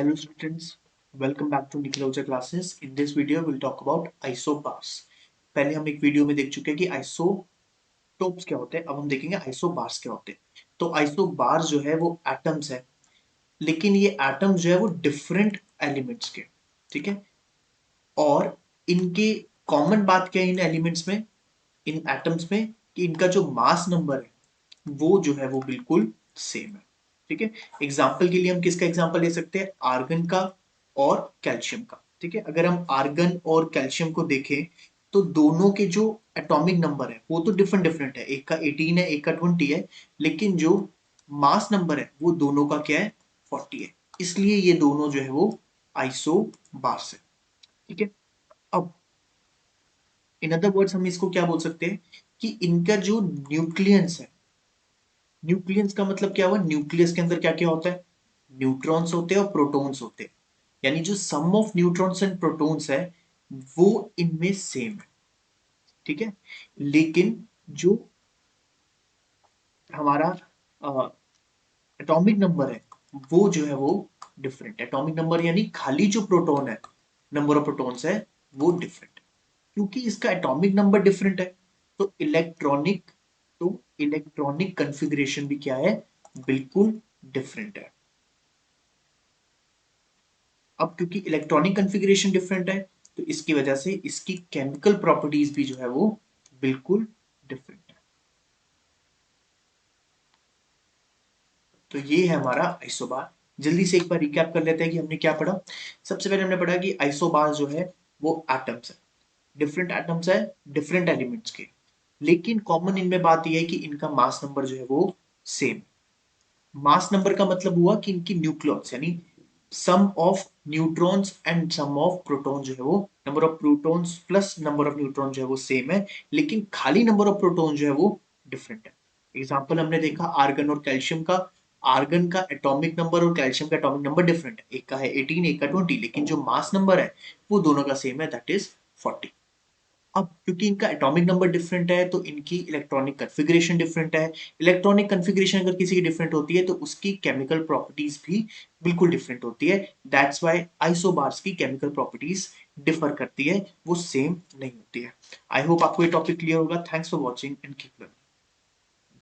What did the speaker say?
Hello students, welcome back to Nikhil Oja classes. In this video, we'll talk about isobars. पहले हम एक video में देख चुके हैं कि आइसोटोप्स क्या होते हैं, अब हम देखेंगे आइसोबार्स क्या होते हैं। तो आइसोबार्स जो है वो एटम्स है, लेकिन ये एटम्स जो है वो डिफरेंट एलिमेंट्स के, ठीक है। और इनके कॉमन बात क्या है इन एलिमेंट्स में, इन एटम्स में, कि इनका जो मास नंबर है वो जो है वो बिल्कुल सेम है, ठीक है। एग्जाम्पल के लिए हम किसका एग्जाम्पल ले सकते हैं, आर्गन का और कैल्शियम का, ठीक है। अगर हम आर्गन और कैल्शियम को देखें तो दोनों के जो एटॉमिक नंबर है वो तो डिफरेंट डिफरेंट है, एक का 18 है एक का 20 है, लेकिन जो मास नंबर है वो दोनों का क्या है, 40 है। इसलिए ये दोनों जो है वो आइसोबार्स है, ठीक है। अब इन अदर वर्ड्स हम इसको क्या बोल सकते हैं कि इनका जो न्यूक्लियस है, न्यूक्लियस का मतलब क्या हुआ, न्यूक्लियस के अंदर क्या क्या होता है, न्यूट्रॉन्स होते हैं और प्रोटॉन्स होते हैं, यानी जो सम ऑफ न्यूट्रॉन्स एंड प्रोटॉन्स है वो इनमें सेम है, ठीक है। लेकिन जो हमारा एटॉमिक नंबर है वो जो है वो डिफरेंट है। एटॉमिक नंबर यानी खाली जो प्रोटॉन है, नंबर ऑफ प्रोटॉन्स है वो डिफरेंट है, क्योंकि इसका एटॉमिक नंबर डिफरेंट है। तो इलेक्ट्रॉनिक कन्फिग्रेशन भी क्या है, बिल्कुल डिफरेंट है। अब क्योंकि इलेक्ट्रॉनिक कन्फिग्रेशन डिफरेंट है तो इसकी वजह से इसकी केमिकल प्रॉपर्टीज भी जो है वो बिल्कुल डिफरेंट है। तो ये है हमारा आइसोबार। जल्दी से एक बार रिकैप कर लेते हैं कि हमने क्या पढ़ा। सबसे पहले हमने पढ़ा कि आइसोबार जो है वो एटम्स है, डिफरेंट एटम्स है, डिफरेंट एलिमेंट्स के, लेकिन कॉमन इनमें बात यह है कि इनका मास नंबर जो है वो सेम। मास नंबर का मतलब हुआ कि इनकी न्यूक्लियस यानी sum of neutrons and sum of proton जो है वो, number of protons plus number of neutron जो है वो सेम है, लेकिन खाली नंबर ऑफ प्रोटॉन जो है वो डिफरेंट है। एग्जांपल हमने देखा आर्गन और कैल्शियम का। आर्गन का एटॉमिक नंबर और कैल्शियम का एटॉमिक नंबर डिफरेंट है, एक का है 18 एक का 20, लेकिन जो मास नंबर है वो दोनों का सेम है, दैट इज 40। अब क्योंकि इनका एटॉमिक नंबर डिफरेंट है तो इनकी इलेक्ट्रॉनिक कन्फिग्रेशन डिफरेंट है। इलेक्ट्रॉनिक कन्फिग्रेशन अगर किसी की डिफरेंट होती है तो उसकी केमिकल प्रॉपर्टीज भी बिल्कुल डिफरेंट होती है। दैट्स व्हाई आइसोबार्स की केमिकल प्रॉपर्टीज डिफर करती है, वो सेम नहीं होती है। आई होप आपको ये टॉपिक क्लियर होगा। Thanks for watching and keep learning.